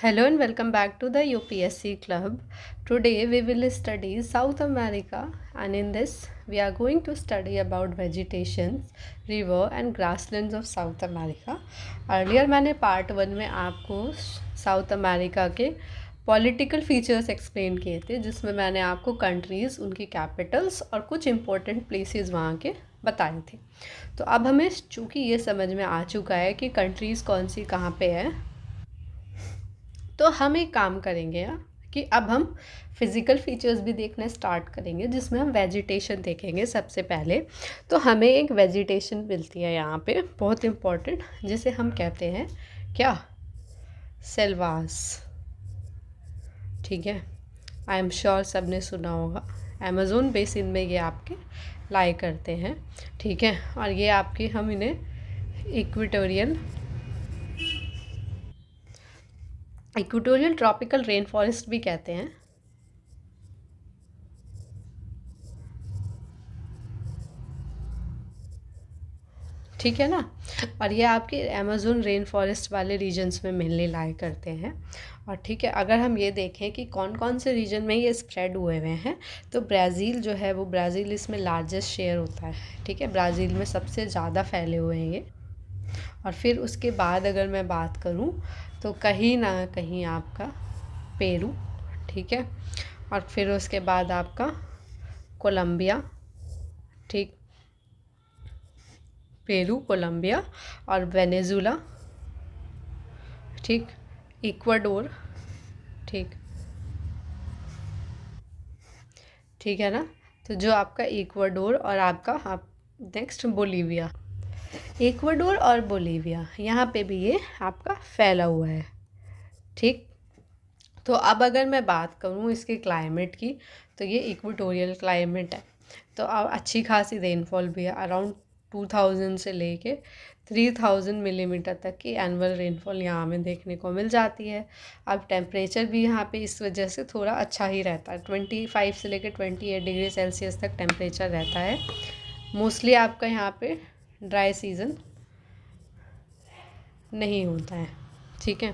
Hello and welcome back to the UPSC Club. Today we will study South America, and in this we are going to study about vegetations, river and grasslands of South America. Earlier मैंने part 1 में आपको south America के political features explain किए थे, जिसमें मैंने आपको countries, उनकी कैपिटल्स और कुछ इम्पोर्टेंट प्लेसेस वहाँ के बताए थे। तो अब हमें चूँकि ये समझ में आ चुका है कि कंट्रीज़ कौन सी कहाँ पे है, तो हम एक काम करेंगे कि अब हम फिज़िकल फीचर्स भी देखना स्टार्ट करेंगे, जिसमें हम वेजिटेशन देखेंगे सबसे पहले। तो हमें एक वेजिटेशन मिलती है यहाँ पे बहुत इम्पोर्टेंट, जिसे हम कहते हैं क्या, सेल्वास। ठीक है, आई एम श्योर सब ने सुना होगा। अमेज़न बेसिन में ये आपके लाई करते हैं। ठीक है, और ये आपकी हम इन्हें इक्वेटोरियल ट्रॉपिकल रेन फॉरेस्ट भी कहते हैं। ठीक है ना। और ये आपके अमेज़न रेन फॉरेस्ट वाले रीजन्स में मेनली लाई करते हैं। और ठीक है, अगर हम ये देखें कि कौन कौन से रीजन में ये स्प्रेड हुए हुए हैं, तो ब्राज़ील जो है वो ब्राज़ील इसमें लार्जेस्ट शेयर होता है। ठीक है, ब्राज़ील में सबसे ज़्यादा फैले हुए हैं ये। और फिर उसके बाद अगर मैं बात करूँ तो कहीं ना कहीं आपका पेरू। ठीक है, और फिर उसके बाद आपका कोलंबिया। ठीक, पेरू, कोलंबिया और वेनेजुला। ठीक, इक्वाडोर। ठीक, ठीक है ना। तो जो आपका इक्वाडोर और आपका आप नेक्स्ट बोलीविया। इक्वाडोर और बोलीविया यहाँ पे भी ये आपका फैला हुआ है। ठीक, तो अब अगर मैं बात करूँ इसके क्लाइमेट की, तो ये इक्वेटोरियल क्लाइमेट है। तो अब अच्छी खासी रेनफॉल भी है, अराउंड 2000 से लेके 3000 मिलीमीटर तक की एनुअल रेनफॉल यहाँ हमें देखने को मिल जाती है। अब टेम्परेचर भी यहाँ पे इस वजह से थोड़ा अच्छा ही रहता है, 25 से लेके 28 डिग्री सेल्सियस तक टेम्परेचर रहता है। मोस्टली आपका यहाँ पे ड्राई सीज़न नहीं होता है। ठीक है,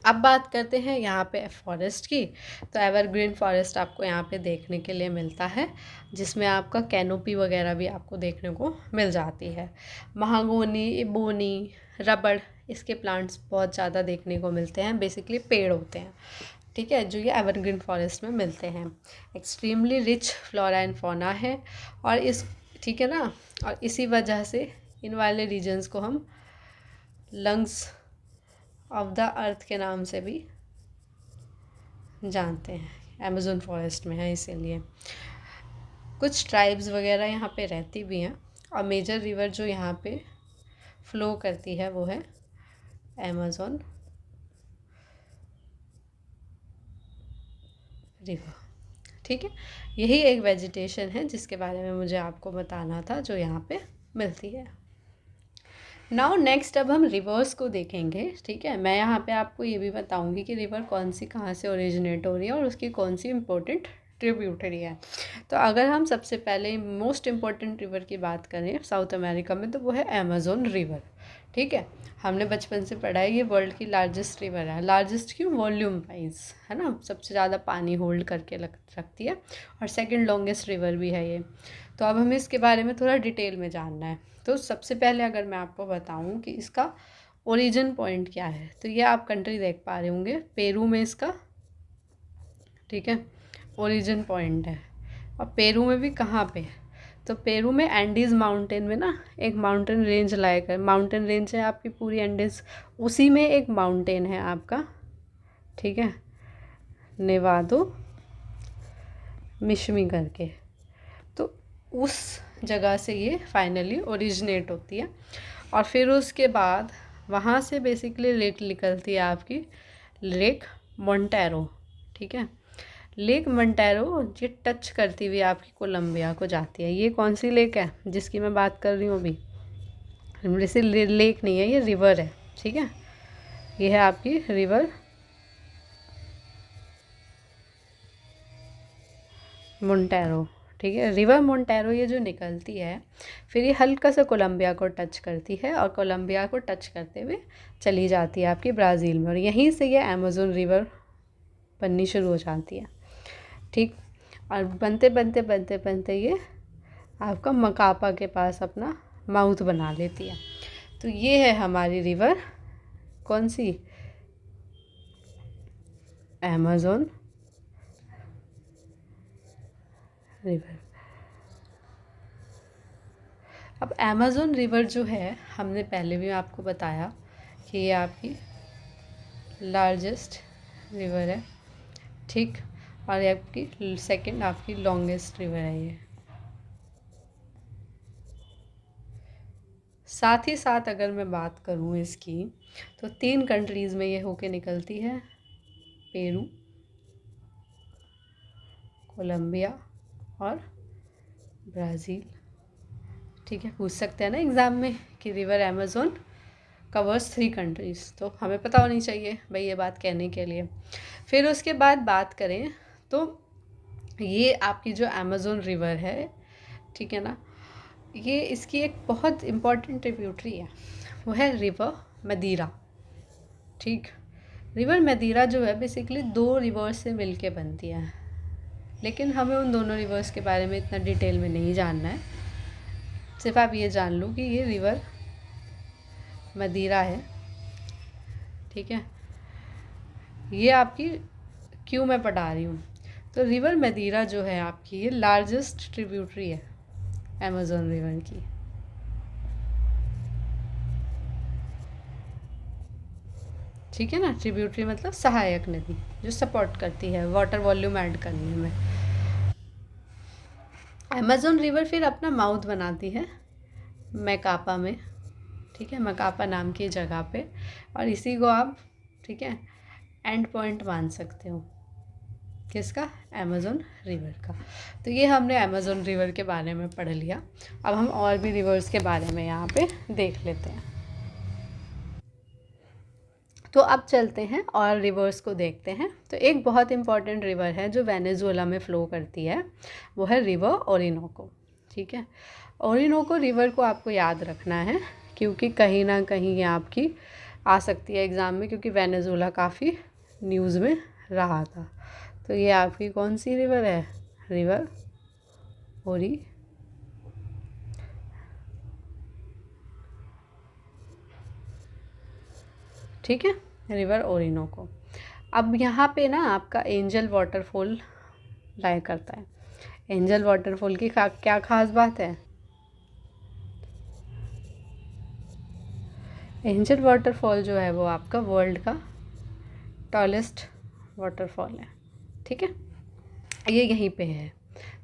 अब बात करते हैं यहाँ पे फॉरेस्ट की। तो एवरग्रीन फॉरेस्ट आपको यहाँ पे देखने के लिए मिलता है, जिसमें आपका कैनोपी वगैरह भी आपको देखने को मिल जाती है। महागोनी, इबोनी, रबड़, इसके प्लांट्स बहुत ज़्यादा देखने को मिलते हैं। बेसिकली पेड़ होते हैं, ठीक है, जो ये एवरग्रीन फॉरेस्ट में मिलते हैं। Extremely rich flora and fauna है। और इस ठीक है ना, और इसी वजह से इन वाले रीजन्स को हम लंग्स ऑफ द अर्थ के नाम से भी जानते हैं। अमेज़न फॉरेस्ट में है इसीलिए। कुछ ट्राइब्स वगैरह यहाँ पे रहती भी हैं। और मेजर रिवर जो यहाँ पे फ्लो करती है वो है अमेज़न रिवर। ठीक है, यही एक वेजिटेशन है जिसके बारे में मुझे आपको बताना था, जो यहाँ पे मिलती है। नाउ नेक्स्ट अब हम रिवर्स को देखेंगे। ठीक है, मैं यहाँ पे आपको ये भी बताऊँगी कि रिवर कौन सी कहाँ से ओरिजिनेट हो रही है और उसकी कौन सी इम्पोर्टेंट ट्रिब्यूटरी है। तो अगर हम सबसे पहले मोस्ट इम्पोर्टेंट रिवर की बात करें साउथ अमेरिका में, तो वो है अमेज़न रिवर। ठीक है, हमने बचपन से पढ़ा है ये वर्ल्ड की लार्जेस्ट रिवर है। लार्जेस्ट क्यों? वॉल्यूम वाइज, है ना, सबसे ज़्यादा पानी होल्ड करके रखती है। और सेकेंड लॉन्गेस्ट रिवर भी है ये। तो अब हमें इसके बारे में थोड़ा डिटेल में जानना है। तो सबसे पहले अगर मैं आपको बताऊं कि इसका ओरिजिन पॉइंट क्या है, तो ये आप कंट्री देख पा रहे होंगे, पेरू में इसका, ठीक है, ओरिजिन पॉइंट है। और पेरू में भी कहाँ पे है? तो पेरू में एंडीज़ माउंटेन में ना एक माउंटेन रेंज लाकर, माउंटेन रेंज है आपकी पूरी एंडीज़, उसी में एक माउंटेन है आपका, ठीक है, नेवादो मिशमी करके। तो उस जगह से ये फाइनली ओरिजिनेट होती है। और फिर उसके बाद वहाँ से बेसिकली लेक निकलती है आपकी, लेक मोंटेरो। ठीक है, लेक मोंटेरो ये टच करती हुई आपकी कोलंबिया को जाती है। ये कौन सी लेक है जिसकी मैं बात कर रही हूँ अभी? जैसे लेक नहीं है, ये रिवर है। ठीक है, ये है आपकी रिवर मोंटेरो। ठीक है। रिवर मोंटेरो ये जो निकलती है फिर ये हल्का सा कोलंबिया को टच करती है और कोलंबिया को टच करते हुए चली जाती है आपकी ब्राज़ील में, और यहीं से ये अमेज़न रिवर बननी शुरू हो जाती है, ठीक। और बनते बनते बनते बनते ये आपका मकापा के पास अपना माउथ बना लेती है। तो ये है हमारी रिवर, कौन सी, अमेज़न रिवर। अब अमेज़न रिवर जो है हमने पहले भी आपको बताया कि ये आपकी लार्जेस्ट रिवर है, ठीक। और ये आपकी सेकंड आपकी लॉन्गेस्ट रिवर है ये। साथ ही साथ अगर मैं बात करूँ इसकी तो 3 कंट्रीज़ में ये होके निकलती है, पेरू, कोलंबिया और ब्राज़ील, ठीक है। पूछ सकते हैं ना एग्ज़ाम में कि रिवर अमेज़न कवर्स 3 कंट्रीज़, तो हमें पता होनी चाहिए भाई ये बात कहने के लिए। फिर उसके बाद बात करें तो ये आपकी जो अमेज़न रिवर है, ठीक है ना, ये इसकी एक बहुत इम्पॉर्टेंट ट्रिब्यूटरी है, वो है रिवर मदीरा, ठीक। रिवर मदीरा जो है बेसिकली 2 रिवर्स से मिलके बनती है, लेकिन हमें उन दोनों रिवर्स के बारे में इतना डिटेल में नहीं जानना है। सिर्फ आप ये जान लो कि ये रिवर मदीरा है, ठीक है। ये आपकी क्यों मैं पढ़ा रही हूँ, तो रिवर मदीरा जो है आपकी ये लार्जेस्ट ट्रिब्यूटरी है अमेज़न रिवर की, ठीक है ना। ट्रिब्यूटरी मतलब सहायक नदी जो सपोर्ट करती है वाटर वॉल्यूम ऐड करने में। अमेज़न रिवर फिर अपना माउथ बनाती है मैकापा में, ठीक है, मकापा नाम की जगह पे, और इसी को आप, ठीक है, एंड पॉइंट मान सकते हो, किसका, अमेज़न रिवर का। तो ये हमने अमेज़न रिवर के बारे में पढ़ लिया। अब हम और भी रिवर्स के बारे में यहाँ पे देख लेते हैं। तो अब चलते हैं और रिवर्स को देखते हैं। तो एक बहुत इम्पॉर्टेंट रिवर है जो वेनेजुएला में फ़्लो करती है, वो है रिवर ओरिनोको, ठीक है। ओरिनोको रिवर को आपको याद रखना है क्योंकि कहीं ना कहीं ये आपकी आ सकती है एग्ज़ाम में, क्योंकि वेनेजुएला काफ़ी न्यूज़ में रहा था। तो ये आपकी कौन सी रिवर है, रिवर ओरी, ठीक है, रिवर ओरिनोको। अब यहाँ पे ना आपका एंजल वाटरफॉल लाया करता है। एंजल वाटरफॉल की क्या खास बात है, एंजल वाटरफॉल जो है वो आपका वर्ल्ड का टॉलेस्ट वाटरफॉल है, ठीक है, ये यहीं पे है।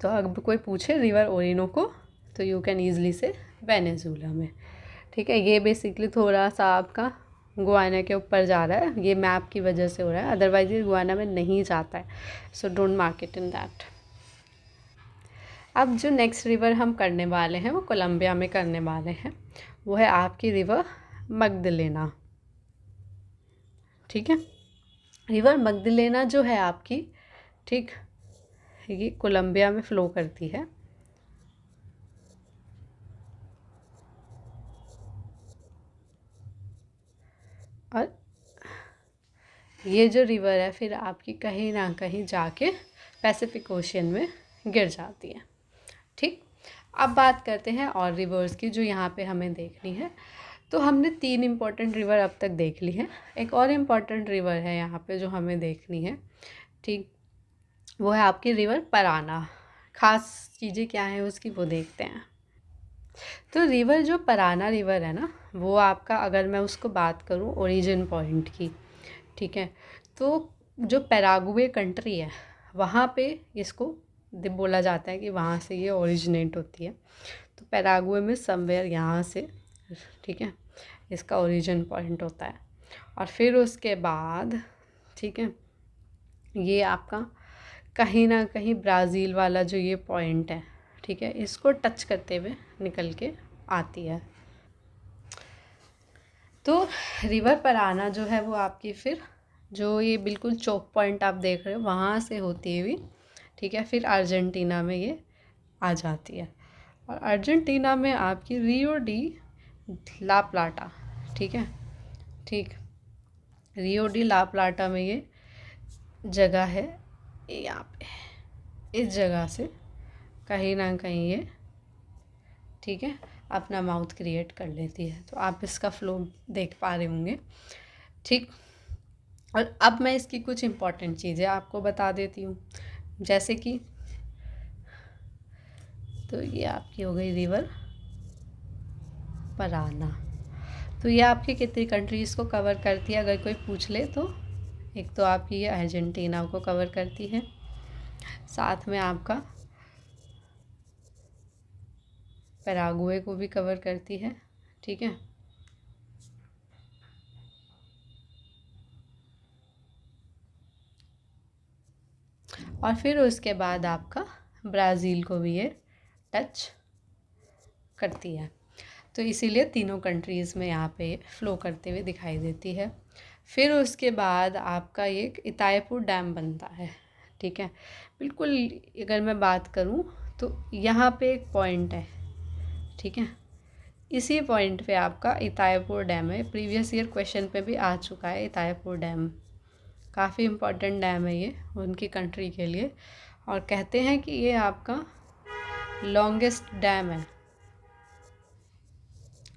तो अगर कोई पूछे रिवर ओरिनोको तो यू कैन ईज़िली से वेनेजुएला में, ठीक है। ये बेसिकली थोड़ा सा आपका गुआना के ऊपर जा रहा है, ये मैप की वजह से हो रहा है, अदरवाइज ये गुआना में नहीं जाता है, so don't mark it in that. अब जो नेक्स्ट रिवर हम करने वाले हैं वो कोलंबिया में करने वाले हैं, वो है आपकी रिवर मगदलेना, ठीक है। रिवर मगदलेना जो है आपकी, ठीक, ये कोलंबिया में फ़्लो करती है, और ये जो रिवर है फिर आपकी कहीं ना कहीं जाके पैसिफिक ओशियन में गिर जाती है, ठीक। अब बात करते हैं और रिवर्स की जो यहाँ पे हमें देखनी है। तो हमने 3 इम्पॉर्टेंट रिवर अब तक देख ली है, एक और इम्पॉर्टेंट रिवर है यहाँ पे जो हमें देखनी है, ठीक, वो है आपकी रिवर पराना। ख़ास चीज़ें क्या हैं उसकी वो देखते हैं। तो रिवर जो पराना रिवर है ना, वो आपका, अगर मैं उसको बात करूँ ओरिजिन पॉइंट की, ठीक है, तो जो पैराग्वे कंट्री है वहाँ पे इसको बोला जाता है कि वहाँ से ये ओरिजिनेट होती है। तो पैराग्वे में समवेयर यहाँ से, ठीक है, इसका ओरिजिन पॉइंट होता है। और फिर उसके बाद, ठीक है, ये आपका कहीं ना कहीं ब्राज़ील वाला जो ये पॉइंट है, ठीक है, इसको टच करते हुए निकल के आती है। तो रिवर पराना जो है वो आपकी फिर जो ये बिल्कुल चोक पॉइंट आप देख रहे हो वहाँ से होती हुई, ठीक है, फिर अर्जेंटीना में ये आ जाती है। और अर्जेंटीना में आपकी रियो डी ला प्लाटा, ठीक है, ठीक, रियो डी ला प्लाटा में ये जगह है, यहाँ पे इस जगह से कहीं ना कहीं ये, ठीक है, अपना माउथ क्रिएट कर लेती है। तो आप इसका फ्लो देख पा रहे होंगे, ठीक। और अब मैं इसकी कुछ इम्पॉर्टेंट चीज़ें आपको बता देती हूँ, जैसे कि तो ये आपकी हो गई रिवर पराना। तो ये आपकी कितनी कंट्रीज़ को कवर करती है अगर कोई पूछ ले तो? एक तो आपकी ये अर्जेंटीना को कवर करती है, साथ में आपका पैराग्वे को भी कवर करती है, ठीक है, और फिर उसके बाद आपका ब्राज़ील को भी ये टच करती है। तो इसीलिए तीनों कंट्रीज़ में यहाँ पे फ़्लो करते हुए दिखाई देती है। फिर उसके बाद आपका ये इतायपुर डैम बनता है, ठीक है। बिल्कुल अगर मैं बात करूँ तो यहाँ पे एक पॉइंट है, ठीक है, इसी पॉइंट पे आपका इतायपुर डैम है। प्रीवियस ईयर क्वेश्चन पे भी आ चुका है इतायपुर डैम, काफ़ी इम्पोर्टेंट डैम है ये उनकी कंट्री के लिए, और कहते हैं कि ये आपका लॉन्गेस्ट डैम है,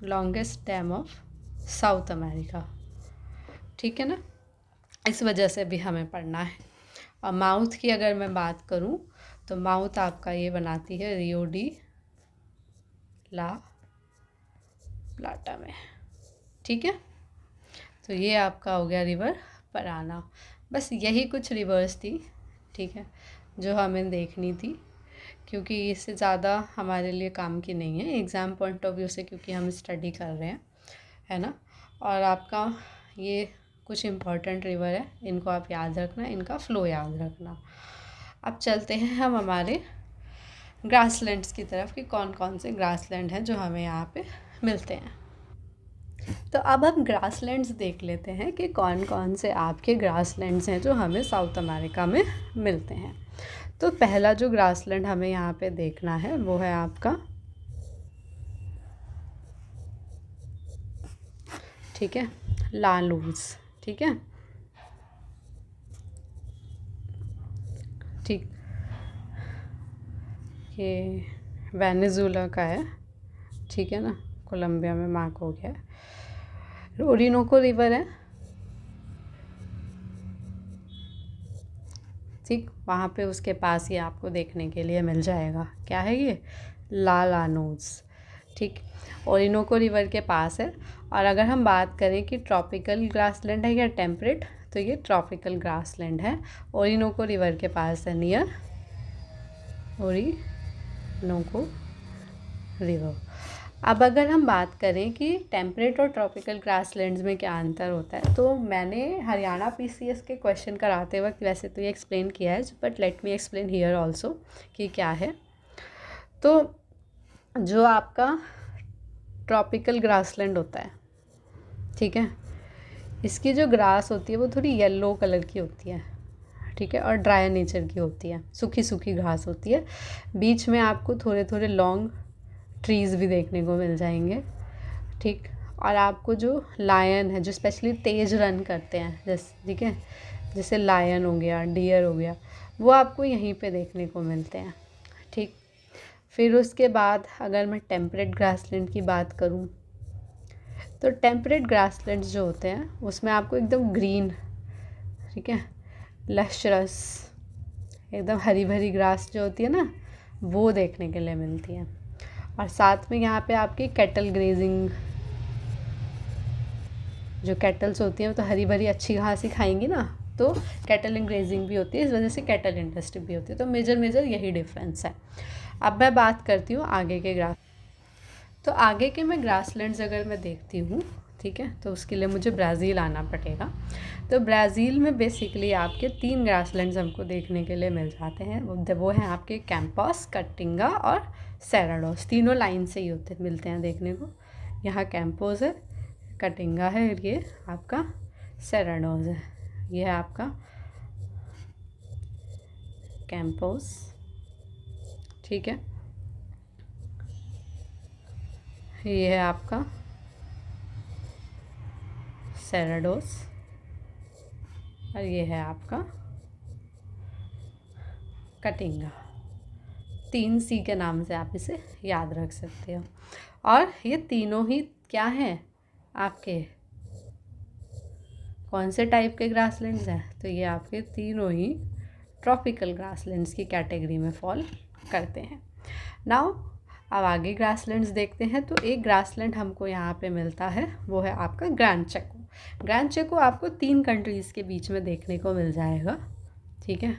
longest dam of south America, ठीक है ना। इस वजह से भी हमें पढ़ना है। और माउथ की अगर मैं बात करूं तो माउथ आपका ये बनाती है रियो डी ला प्लाटा में, ठीक है। तो ये आपका हो गया रिवर पराना। बस यही कुछ रिवर्स थी, ठीक है, जो हमें देखनी थी, क्योंकि इससे ज़्यादा हमारे लिए काम की नहीं है एग्ज़ाम पॉइंट ऑफ व्यू से, क्योंकि हम स्टडी कर रहे हैं, है ना। और आपका ये कुछ इम्पॉर्टेंट रिवर है, इनको आप याद रखना, इनका फ़्लो याद रखना। अब चलते हैं हम हमारे ग्रासलैंड्स की तरफ कि कौन कौन से ग्रासलैंड हैं जो हमें यहाँ पे मिलते हैं। तो अब हम ग्रासलैंड्स देख लेते हैं कि कौन कौन से आपके ग्रासलैंड्स हैं जो हमें साउथ अमेरिका में मिलते हैं। तो पहला जो ग्रासलैंड हमें यहाँ पे देखना है वो है आपका, ठीक है, लालूज, ठीक है, ठीक, ये वेनेजुला का है, ठीक है ना, कोलंबिया में मार्क हो गया है। ओरिनोको रिवर है, ठीक, वहाँ पे उसके पास ही आपको देखने के लिए मिल जाएगा। क्या है ये? लालानोज, ठीक, ओरिनोको रिवर के पास है। और अगर हम बात करें कि ट्रॉपिकल ग्रासलैंड है या टेम्परेट, तो ये ट्रॉपिकल ग्रासलैंड है, ओरिनोको रिवर के पास है, नियर ओरिनोको रिवर। अब अगर हम बात करें कि टेम्परेट और ट्रॉपिकल ग्रासलैंड्स में क्या अंतर होता है, तो मैंने हरियाणा पीसीएस के क्वेश्चन कराते वक्त वैसे तो ये एक्सप्लेन किया है, but let me explain here also कि क्या है। तो जो आपका ट्रॉपिकल ग्रासलैंड होता है, ठीक है, इसकी जो ग्रास होती है वो थोड़ी येलो कलर की होती है, ठीक है, और ड्राई नेचर की होती है, सूखी सूखी घास होती है। बीच में आपको थोड़े थोड़े लॉन्ग ट्रीज़ भी देखने को मिल जाएंगे, ठीक। और आपको जो लायन है, जो स्पेशली तेज़ रन करते हैं, जैसे, ठीक है, जैसे लायन हो गया, डियर हो गया, वो आपको यहीं पे देखने को मिलते हैं, ठीक। फिर उसके बाद अगर मैं टेम्परेट ग्रासलैंड की बात करूँ, तो टेम्परेट ग्रासलैंड्स जो होते हैं उसमें आपको एकदम ग्रीन, ठीक है, लशरस, एकदम हरी भरी ग्रास जो होती है ना, वो देखने के लिए मिलती है। और साथ में यहाँ पे आपकी कैटल ग्रेजिंग, जो कैटल्स होती हैं वो तो हरी भरी अच्छी घास ही खाएंगी ना, तो कैटल ग्रेजिंग भी होती है, इस वजह से कैटल इंडस्ट्री भी होती है। तो मेजर यही डिफरेंस है। अब मैं बात करती हूँ आगे के ग्रास, तो आगे के मैं ग्रासलैंड्स अगर मैं देखती हूँ, ठीक है, तो उसके लिए मुझे ब्राज़ील आना पड़ेगा। तो ब्राज़ील में बेसिकली आपके 3 ग्रासलैंड्स हमको देखने के लिए मिल जाते हैं, वो हैं आपके कैंपस, कटिंगा और सेराडोस। तीनों लाइन से ही होते मिलते हैं देखने को। यहाँ कैंपोस है, कटिंगा है, ये आपका सेराडोस है, ये है आपका कैंपोस, ठीक है, ये है आपका सेराडोस और ये है आपका कटिंगा। 3C के नाम से आप इसे याद रख सकते हो। और ये तीनों ही क्या हैं आपके, कौन से टाइप के ग्रासलैंड्स हैं? तो ये आपके तीनों ही ट्रॉपिकल ग्रासलैंड्स की कैटेगरी में फॉल करते हैं। नाउ अब आगे ग्रासलैंड्स देखते हैं। तो एक ग्रासलैंड हमको यहाँ पे मिलता है, वो है आपका ग्रैंड चेको। ग्रैंड चेको आपको 3 कंट्रीज़ के बीच में देखने को मिल जाएगा, ठीक है।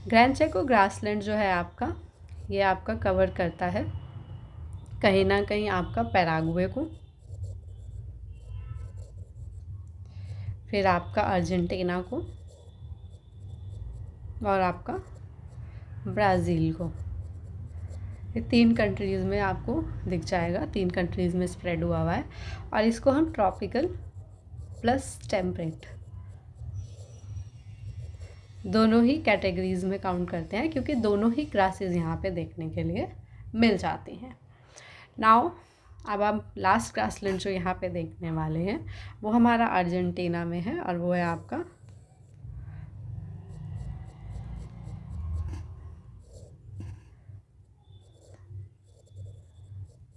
ग्रैंड चेको ग्रासलैंड जो है आपका, ये आपका कवर करता है कहीं ना कहीं आपका पैराग्वे को, फिर आपका अर्जेंटीना को और आपका ब्राज़ील को। ये 3 कंट्रीज़ में आपको दिख जाएगा, 3 कंट्रीज़ में स्प्रेड हुआ हुआ है। और इसको हम ट्रॉपिकल प्लस टेम्परेट दोनों ही कैटेगरीज़ में काउंट करते हैं, क्योंकि दोनों ही ग्रासेस यहाँ पे देखने के लिए मिल जाती हैं। नाउ अब हम लास्ट ग्रासलैंड जो यहाँ पे देखने वाले हैं वो हमारा अर्जेंटीना में है, और वो है आपका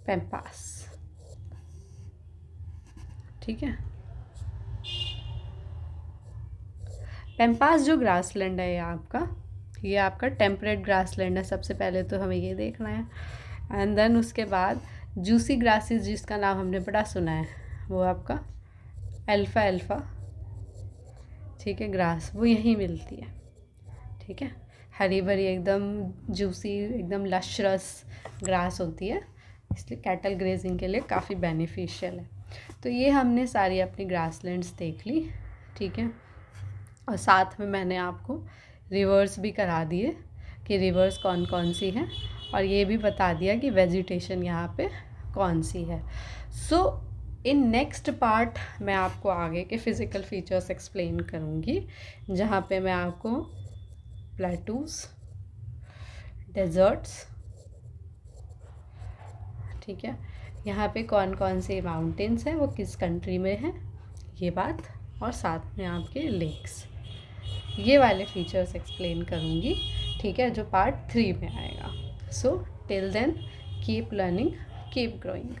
पैम्पास, ठीक है। पैम्पास जो ग्रासलैंड है ये आपका टेम्परेट ग्रासलैंड है। सबसे पहले तो हमें ये देखना है, एंड देन उसके बाद जूसी ग्रासेस जिसका नाम हमने बड़ा सुना है वो आपका अल्फा, ठीक है, ग्रास वो यहीं मिलती है, ठीक है। हरी भरी एकदम जूसी एकदम लशरस ग्रास होती है, इसलिए कैटल ग्रेजिंग के लिए काफ़ी बेनिफिशियल है। तो ये हमने सारी अपनी ग्रासलैंड्स देख ली, ठीक है। और साथ में मैंने आपको रिवर्स भी करा दिए कि रिवर्स कौन कौन सी हैं, और ये भी बता दिया कि वेजिटेशन यहाँ पे कौन सी है। सो इन नेक्स्ट पार्ट मैं आपको आगे के फ़िज़िकल फीचर्स एक्सप्लेन करूँगी, जहाँ पे मैं आपको प्लेटूज़, डेजर्ट्स, ठीक है, यहाँ पे कौन कौन से माउंटेन्स हैं, वो किस कंट्री में हैं, ये बात, और साथ में आपके लेक्स, ये वाले फीचर्स एक्सप्लेन करूँगी, ठीक है, जो पार्ट 3 में आएगा। So till then keep learning, keep growing.